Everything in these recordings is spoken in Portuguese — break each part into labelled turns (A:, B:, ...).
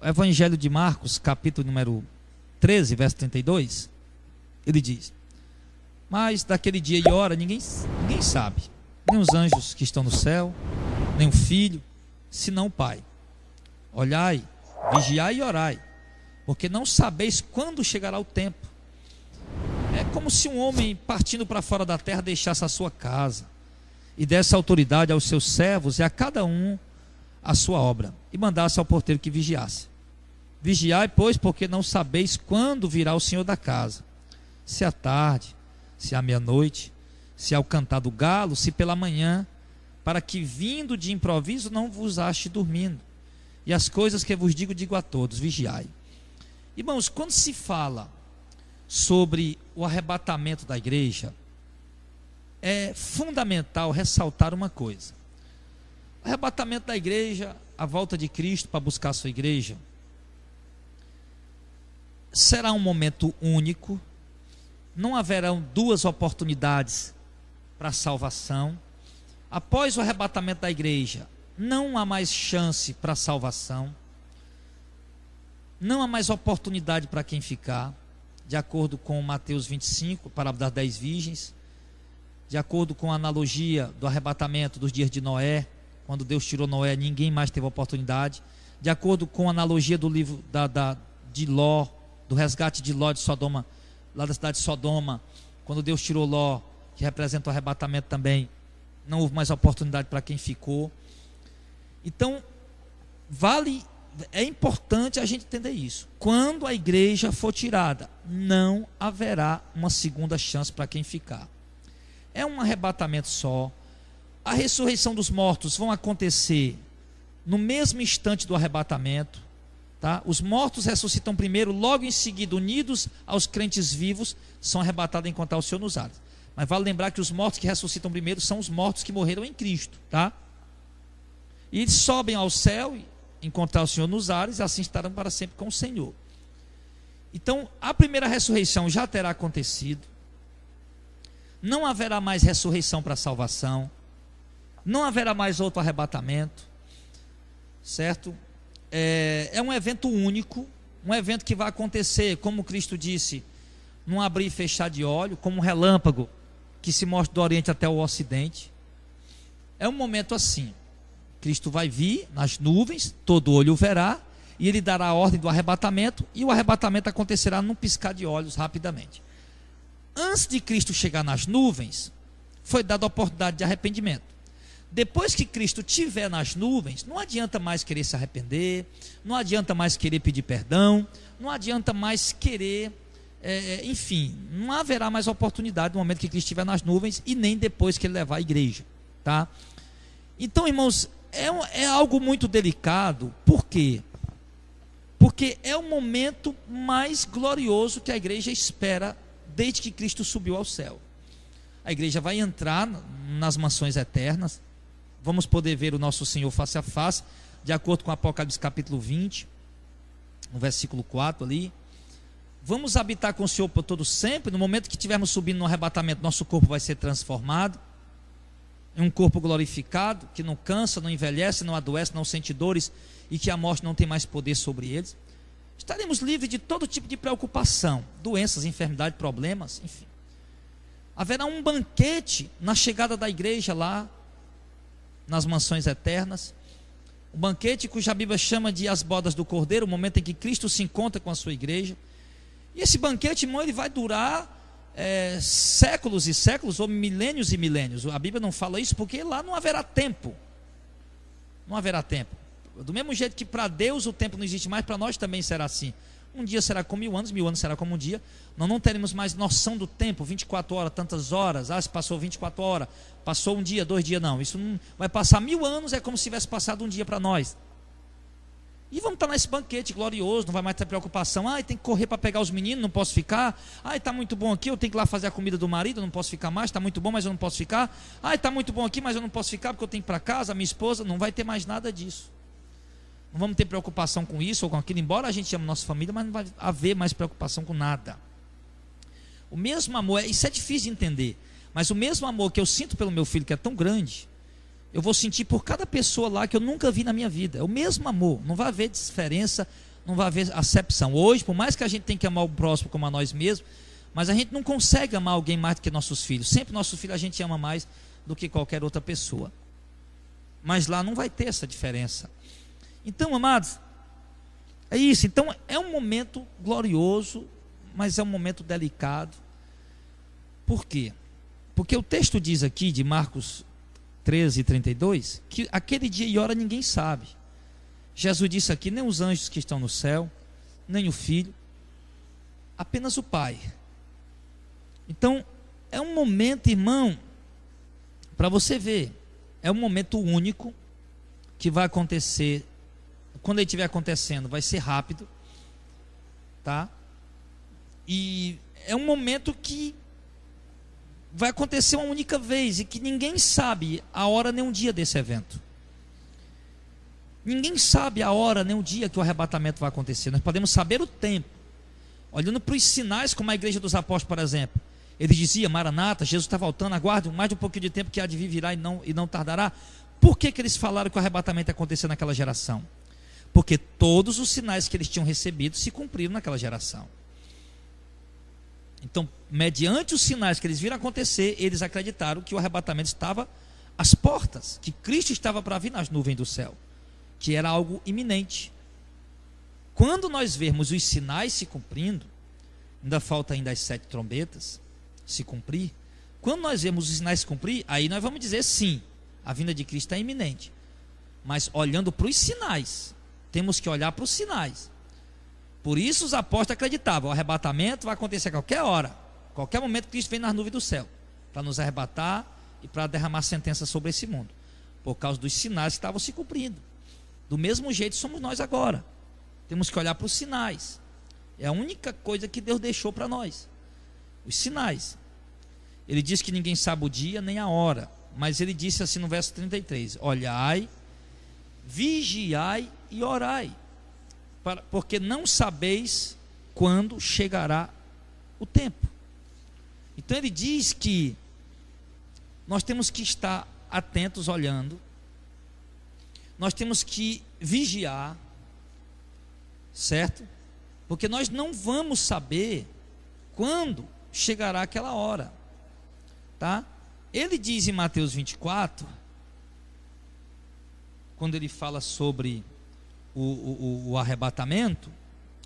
A: Evangelho de Marcos, capítulo número 13, verso 32, ele diz: mas daquele dia e hora ninguém sabe, nem os anjos que estão no céu, nem o Filho, senão o Pai. Olhai, vigiai e orai, porque não sabeis quando chegará o tempo. É como se um homem partindo para fora da terra deixasse a sua casa e desse autoridade aos seus servos e a cada um a sua obra, e mandasse ao porteiro que vigiasse. Vigiai, pois, porque não sabeis quando virá o Senhor da casa, se à tarde, se à meia-noite, se ao cantar do galo, se pela manhã, para que vindo de improviso não vos ache dormindo. E as coisas que vos digo a todos: vigiai. Irmãos, quando se fala sobre o arrebatamento da igreja, é fundamental ressaltar uma coisa: o arrebatamento da igreja, a volta de Cristo para buscar a sua igreja, será um momento único. Não haverão duas oportunidades para a salvação. Após o arrebatamento da igreja, não há mais chance para a salvação, não há mais oportunidade para quem ficar, de acordo com Mateus 25, parábola das 10 virgens, de acordo com a analogia do arrebatamento dos dias de Noé, quando Deus tirou Noé, ninguém mais teve oportunidade, de acordo com a analogia do livro de Ló, do resgate de Ló de Sodoma, lá da cidade de Sodoma, quando Deus tirou Ló, que representa o arrebatamento também, não houve mais oportunidade para quem ficou. Então, é importante a gente entender isso. Quando a igreja for tirada, não haverá uma segunda chance para quem ficar. É um arrebatamento só. A ressurreição dos mortos vão acontecer no mesmo instante do arrebatamento. Tá? Os mortos ressuscitam primeiro, logo em seguida, unidos aos crentes vivos, são arrebatados enquanto o Senhor nos ares. Mas vale lembrar que os mortos que ressuscitam primeiro são os mortos que morreram em Cristo, tá? E eles sobem ao céu e encontrar o Senhor nos ares, e assim estarão para sempre com o Senhor. Então, a primeira ressurreição já terá acontecido. Não haverá mais ressurreição para a salvação. Não haverá mais outro arrebatamento, certo? É um evento único, um evento que vai acontecer, como Cristo disse, num abrir e fechar de olho, como um relâmpago que se mostra do Oriente até o Ocidente. É um momento assim: Cristo vai vir nas nuvens, todo olho o verá, e ele dará a ordem do arrebatamento, e o arrebatamento acontecerá num piscar de olhos, rapidamente. Antes de Cristo chegar nas nuvens, foi dada a oportunidade de arrependimento. Depois que Cristo estiver nas nuvens, não adianta mais querer se arrepender, não adianta mais querer pedir perdão, não adianta mais querer, enfim, não haverá mais oportunidade no momento que Cristo estiver nas nuvens, e nem depois que ele levar a igreja, tá? Então, irmãos, é algo muito delicado. Por quê? Porque é o momento mais glorioso que a igreja espera desde que Cristo subiu ao céu. A igreja vai entrar nas mansões eternas. Vamos poder ver o nosso Senhor face a face, de acordo com Apocalipse capítulo 20, no versículo 4 ali. Vamos habitar com o Senhor por todo sempre. No momento que estivermos subindo no arrebatamento, nosso corpo vai ser transformado em um corpo glorificado, que não cansa, não envelhece, não adoece, não sente dores, e que a morte não tem mais poder sobre eles. Estaremos livres de todo tipo de preocupação, doenças, enfermidades, problemas, enfim. Haverá um banquete na chegada da igreja lá, nas mansões eternas. Um banquete cuja a Bíblia chama de as bodas do Cordeiro, o momento em que Cristo se encontra com a sua igreja. E esse banquete, irmão, ele vai durar séculos e séculos, ou milênios e milênios. A Bíblia não fala isso porque lá não haverá tempo. Não haverá tempo. Do mesmo jeito que para Deus o tempo não existe mais, para nós também será assim. Um dia será como 1000 anos será como um dia. Nós não teremos mais noção do tempo, 24 horas, tantas horas. Se passou 24 horas, passou um dia, 2 dias, não. Isso não vai passar 1000 anos, é como se tivesse passado um dia para nós. E vamos estar nesse banquete glorioso, não vai mais ter preocupação. Tem que correr para pegar os meninos, não posso ficar. Está muito bom aqui, eu tenho que ir lá fazer a comida do marido, não posso ficar mais. Está muito bom, mas eu não posso ficar. Está muito bom aqui, mas eu não posso ficar porque eu tenho que ir para casa, minha esposa. Não vai ter mais nada disso. Não vamos ter preocupação com isso ou com aquilo, embora a gente ame nossa família, mas não vai haver mais preocupação com nada. O mesmo amor, isso é difícil de entender, mas o mesmo amor que eu sinto pelo meu filho, que é tão grande, eu vou sentir por cada pessoa lá que eu nunca vi na minha vida. É o mesmo amor, não vai haver diferença, não vai haver acepção. Hoje, por mais que a gente tenha que amar o próximo como a nós mesmos, mas a gente não consegue amar alguém mais do que nossos filhos. Sempre nossos filhos a gente ama mais do que qualquer outra pessoa. Mas lá não vai ter essa diferença. Então, amados, é isso. Então, é um momento glorioso, mas é um momento delicado. Por quê? Porque o texto diz aqui, de Marcos 13:32, que aquele dia e hora ninguém sabe. Jesus disse aqui, nem os anjos que estão no céu, nem o Filho, apenas o Pai. Então, é um momento, irmão, para você ver, é um momento único, que vai acontecer, quando ele estiver acontecendo, vai ser rápido, tá? E é um momento que vai acontecer uma única vez, e que ninguém sabe a hora nem o dia desse evento. Ninguém sabe a hora nem o dia que o arrebatamento vai acontecer. Nós podemos saber o tempo, olhando para os sinais, como a igreja dos apóstolos, por exemplo. Ele dizia, Maranata, Jesus está voltando, aguarde mais de um pouquinho de tempo, que há de vir, virá e não tardará. Por que eles falaram que o arrebatamento ia acontecer naquela geração? Porque todos os sinais que eles tinham recebido se cumpriram naquela geração. Então, mediante os sinais que eles viram acontecer, eles acreditaram que o arrebatamento estava às portas, que Cristo estava para vir nas nuvens do céu, que era algo iminente. Quando nós vermos os sinais se cumprindo, ainda falta ainda as 7 trombetas se cumprir. Quando nós vemos os sinais se cumprir, aí nós vamos dizer sim, a vinda de Cristo é iminente. Mas olhando para os sinais, temos que olhar para os sinais. Por isso os apóstolos acreditavam, o arrebatamento vai acontecer a qualquer hora, qualquer momento Cristo vem nas nuvens do céu, para nos arrebatar e para derramar sentença sobre esse mundo, por causa dos sinais que estavam se cumprindo. Do mesmo jeito somos nós agora, temos que olhar para os sinais. É a única coisa que Deus deixou para nós, os sinais. Ele diz que ninguém sabe o dia nem a hora, mas ele disse assim no verso 33, olhai, vigiai e orai, porque não sabeis quando chegará o tempo. Então ele diz que nós temos que estar atentos, olhando, nós temos que vigiar, certo? Porque nós não vamos saber quando chegará aquela hora, tá? Ele diz em Mateus 24, quando ele fala sobre o arrebatamento,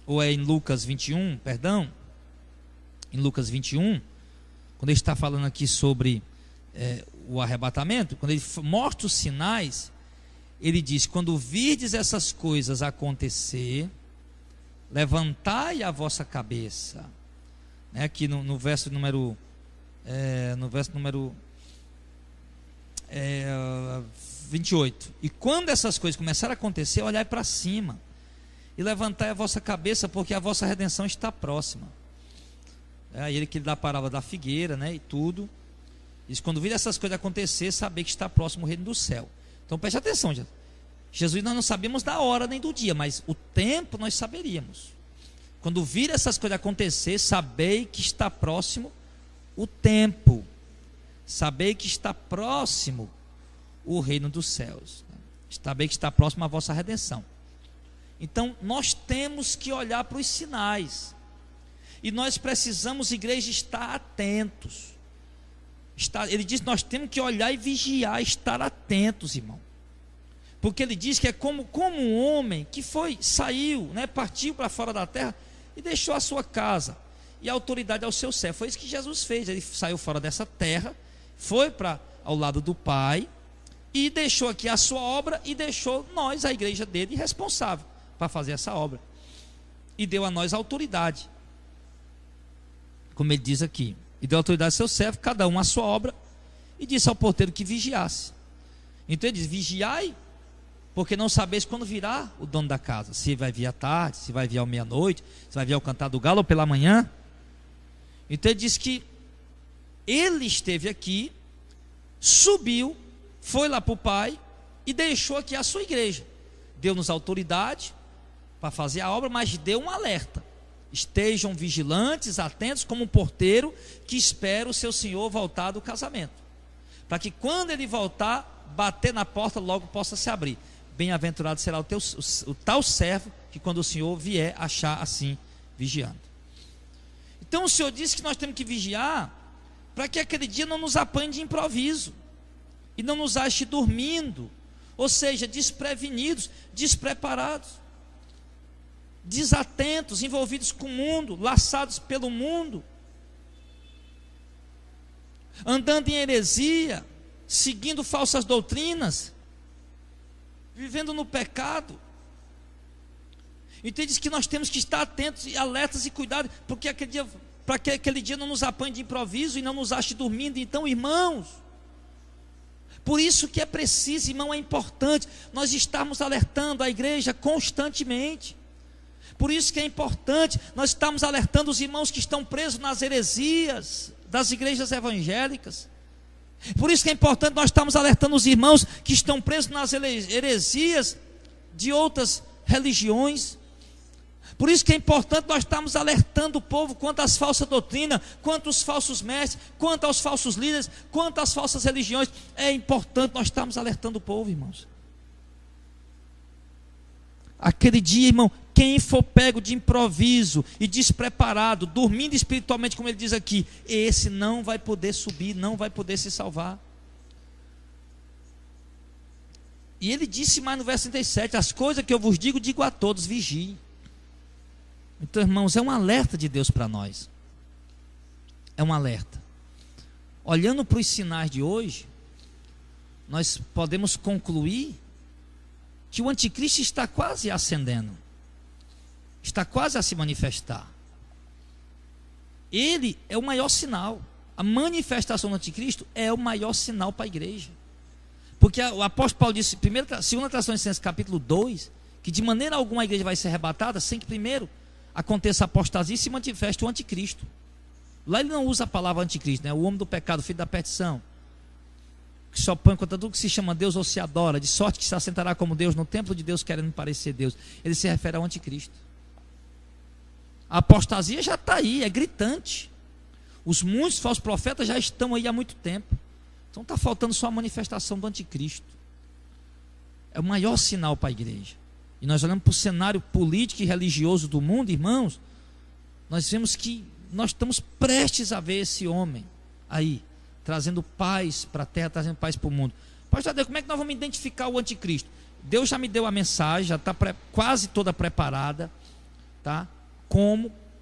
A: ou é em Lucas 21, perdão, em Lucas 21, quando ele está falando aqui sobre o arrebatamento, quando ele mostra os sinais, ele diz, quando virdes essas coisas acontecer, levantai a vossa cabeça, né, aqui no verso número 28, e quando essas coisas começarem a acontecer, olhai para cima e levantai a vossa cabeça, porque a vossa redenção está próxima. Aí ele que dá a parábola da figueira, né, e tudo, diz, quando vir essas coisas acontecer, saber que está próximo o reino do céu. Então preste atenção, Jesus, nós não sabemos da hora nem do dia, mas o tempo nós saberíamos. Quando vir essas coisas acontecer, sabei que está próximo o tempo, sabei que está próximo o reino dos céus, sabei que está próximo a vossa redenção. Então nós temos que olhar para os sinais, e nós precisamos, igreja, estar atentos. Ele diz que nós temos que olhar e vigiar, estar atentos, irmão, porque ele diz que é como um homem que saiu, né, partiu para fora da terra e deixou a sua casa e a autoridade ao seu servo. Foi isso que Jesus fez. Ele saiu fora dessa terra, foi ao lado do Pai e deixou aqui a sua obra, e deixou nós, a igreja dele, responsável para fazer essa obra, e deu a nós a autoridade, como ele diz aqui, e deu autoridade ao seu servo, cada um a sua obra, e disse ao porteiro que vigiasse. Então ele diz, vigiai, porque não sabeis quando virá o dono da casa, se vai vir à tarde, se vai vir à meia-noite, se vai vir ao cantar do galo ou pela manhã. Então ele diz que ele esteve aqui, subiu, foi lá para o Pai e deixou aqui a sua igreja, deu-nos autoridade para fazer a obra, mas deu um alerta: estejam vigilantes, atentos, como um porteiro que espera o seu senhor voltar do casamento, para que quando ele voltar, bater na porta, logo possa se abrir. Bem-aventurado será o tal servo que quando o Senhor vier achar assim, vigiando. Então o Senhor disse que nós temos que vigiar para que aquele dia não nos apanhe de improviso e não nos ache dormindo, ou seja, desprevenidos, despreparados, desatentos, envolvidos com o mundo, laçados pelo mundo, andando em heresia, seguindo falsas doutrinas, vivendo no pecado. Então ele diz que nós temos que estar atentos e alertas e cuidados, porque para que aquele dia não nos apanhe de improviso e não nos ache dormindo. Então, irmãos, por isso que é preciso, irmão, é importante nós estarmos alertando a igreja constantemente. Por isso que é importante nós estarmos alertando os irmãos que estão presos nas heresias das igrejas evangélicas. Por isso que é importante nós estarmos alertando os irmãos que estão presos nas heresias de outras religiões. Por isso que é importante nós estarmos alertando o povo quanto às falsas doutrinas, quanto aos falsos mestres, quanto aos falsos líderes, quanto às falsas religiões. É importante nós estarmos alertando o povo, irmãos. Aquele dia, irmão, quem for pego de improviso e despreparado, dormindo espiritualmente, como ele diz aqui, esse não vai poder subir, não vai poder se salvar. E ele disse mais no verso 37, as coisas que eu vos digo, digo a todos, vigiem. Então, irmãos, é um alerta de Deus para nós. É um alerta. Olhando para os sinais de hoje, nós podemos concluir que o anticristo está quase ascendendo, está quase a se manifestar. Ele é o maior sinal. A manifestação do anticristo é o maior sinal para a igreja. Porque o apóstolo Paulo disse, 2 Tessalonicenses capítulo 2, que de maneira alguma a igreja vai ser arrebatada sem que primeiro aconteça a apostasia e se manifeste o anticristo. Lá ele não usa a palavra anticristo, né? O homem do pecado, filho da perdição, que só põe contra tudo que se chama Deus ou se adora, de sorte que se assentará como Deus no templo de Deus, querendo parecer Deus. Ele se refere ao anticristo. A apostasia já está aí, é gritante. Os muitos falsos profetas já estão aí há muito tempo. Então está faltando só a manifestação do anticristo. É o maior sinal para a igreja. E nós olhamos para o cenário político e religioso do mundo, irmãos, nós vemos que nós estamos prestes a ver esse homem aí, trazendo paz para a terra, trazendo paz para o mundo. Pastor Deus, como é que nós vamos identificar o anticristo? Deus já me deu a mensagem, já está quase toda preparada, tá?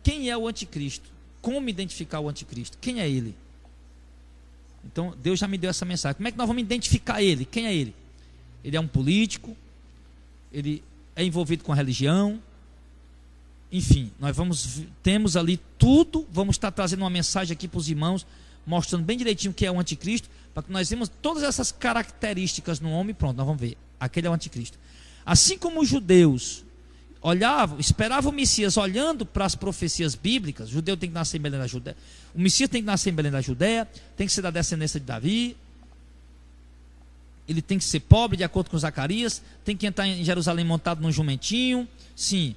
A: Quem é o anticristo? Como identificar o anticristo? Quem é ele? Então Deus já me deu essa mensagem. Como é que nós vamos identificar ele? Quem é ele? Ele é um político, ele é envolvido com a religião, enfim, temos ali tudo. Vamos estar trazendo uma mensagem aqui para os irmãos, mostrando bem direitinho o que é o anticristo, para que nós vemos todas essas características no homem. Pronto, nós vamos ver, aquele é o anticristo. Assim como os judeus olhavam, esperavam o Messias olhando para as profecias bíblicas, o judeu tem que nascer em Belém da Judéia, o Messias tem que nascer em Belém da Judéia, tem que ser da descendência de Davi, ele tem que ser pobre, de acordo com Zacarias, tem que entrar em Jerusalém montado num jumentinho, sim,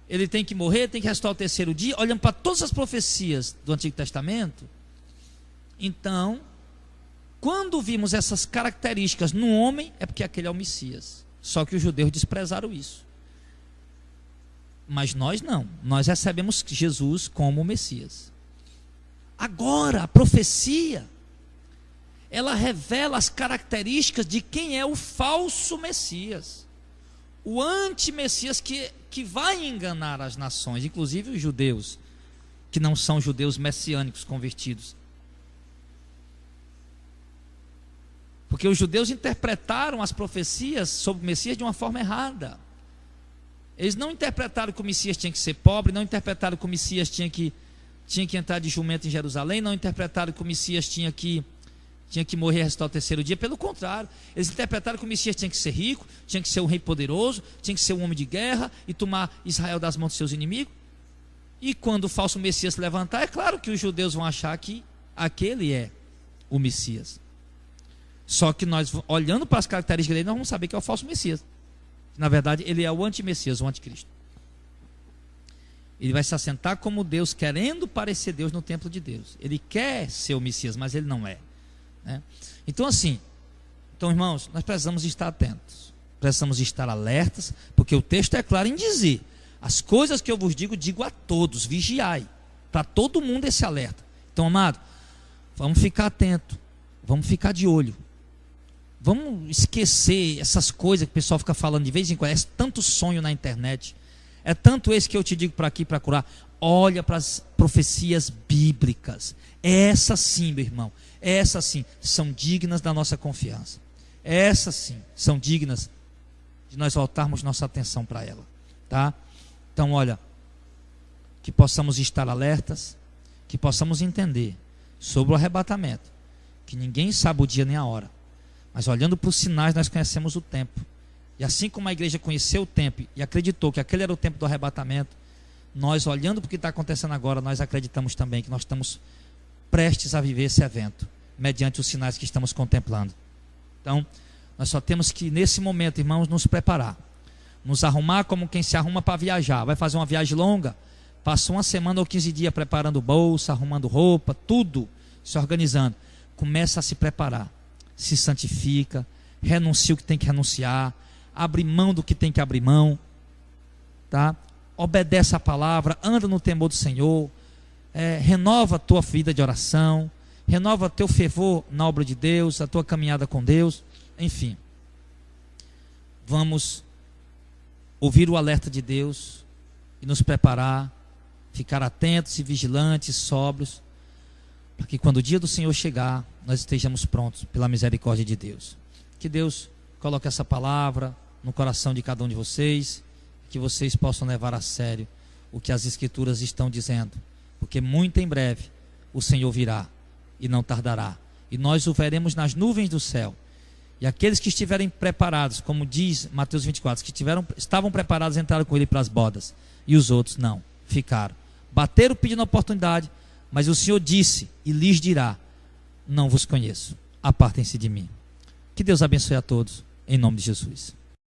A: ele tem que morrer, tem que ressuscitar o terceiro dia, olhando para todas as profecias do Antigo Testamento. Então, quando vimos essas características no homem, é porque aquele é o Messias. Só que os judeus desprezaram isso. Mas nós não, nós recebemos Jesus como o Messias. Agora, a profecia, ela revela as características de quem é o falso Messias, o anti-Messias que vai enganar as nações, inclusive os judeus, que não são judeus messiânicos convertidos. Porque os judeus interpretaram as profecias sobre o Messias de uma forma errada. Eles não interpretaram que o Messias tinha que ser pobre, não interpretaram que o Messias tinha que entrar de jumento em Jerusalém, não interpretaram que o Messias tinha que morrer e ressuscitar o terceiro dia. Pelo contrário, eles interpretaram que o Messias tinha que ser rico, tinha que ser um rei poderoso, tinha que ser um homem de guerra e tomar Israel das mãos dos seus inimigos. E quando o falso Messias se levantar, é claro que os judeus vão achar que aquele é o Messias. Só que nós, olhando para as características dele, nós vamos saber que é o falso Messias. Na verdade, ele é o anti-Messias, o anticristo. Ele vai se assentar como Deus, querendo parecer Deus no templo de Deus. Ele quer ser o Messias, mas ele não é, né? Então, irmãos, nós precisamos estar atentos. precisamos estar alertas, porque o texto é claro em dizer: as coisas que eu vos digo, digo a todos, vigiai. Para todo mundo esse alerta. Então, amado, vamos ficar atento, vamos ficar de olho. Vamos esquecer essas coisas que o pessoal fica falando de vez em quando. É tanto sonho na internet. É tanto esse que eu te digo para aqui, para curar. Olha para as profecias bíblicas. Essas sim, meu irmão. Essas sim são dignas da nossa confiança. Essas sim são dignas de nós voltarmos nossa atenção para ela. Tá? Então, olha, que possamos estar alertas, que possamos entender sobre o arrebatamento, que ninguém sabe o dia nem a hora. Mas olhando para os sinais, nós conhecemos o tempo. E assim como a igreja conheceu o tempo e acreditou que aquele era o tempo do arrebatamento, nós, olhando para o que está acontecendo agora, nós acreditamos também que nós estamos prestes a viver esse evento, mediante os sinais que estamos contemplando. Então, nós só temos que, nesse momento, irmãos, nos preparar. Nos arrumar como quem se arruma para viajar. Vai fazer uma viagem longa? Passa uma semana ou 15 dias preparando bolsa, arrumando roupa, tudo, se organizando. Começa a se preparar. Se santifica, renuncia o que tem que renunciar, abre mão do que tem que abrir mão, tá? Obedece a palavra, anda no temor do Senhor, renova a tua vida de oração, renova teu fervor na obra de Deus, a tua caminhada com Deus, enfim. Vamos ouvir o alerta de Deus e nos preparar, ficar atentos e vigilantes, sóbrios, para que quando o dia do Senhor chegar, nós estejamos prontos pela misericórdia de Deus. Que Deus coloque essa palavra no coração de cada um de vocês, que vocês possam levar a sério o que as Escrituras estão dizendo, porque muito em breve o Senhor virá e não tardará, e nós o veremos nas nuvens do céu, e aqueles que estiverem preparados, como diz Mateus 24, que estavam preparados, entraram com ele para as bodas, e os outros não, ficaram, bateram pedindo a oportunidade, mas o Senhor disse e lhes dirá: não vos conheço, apartem-se de mim. Que Deus abençoe a todos, em nome de Jesus.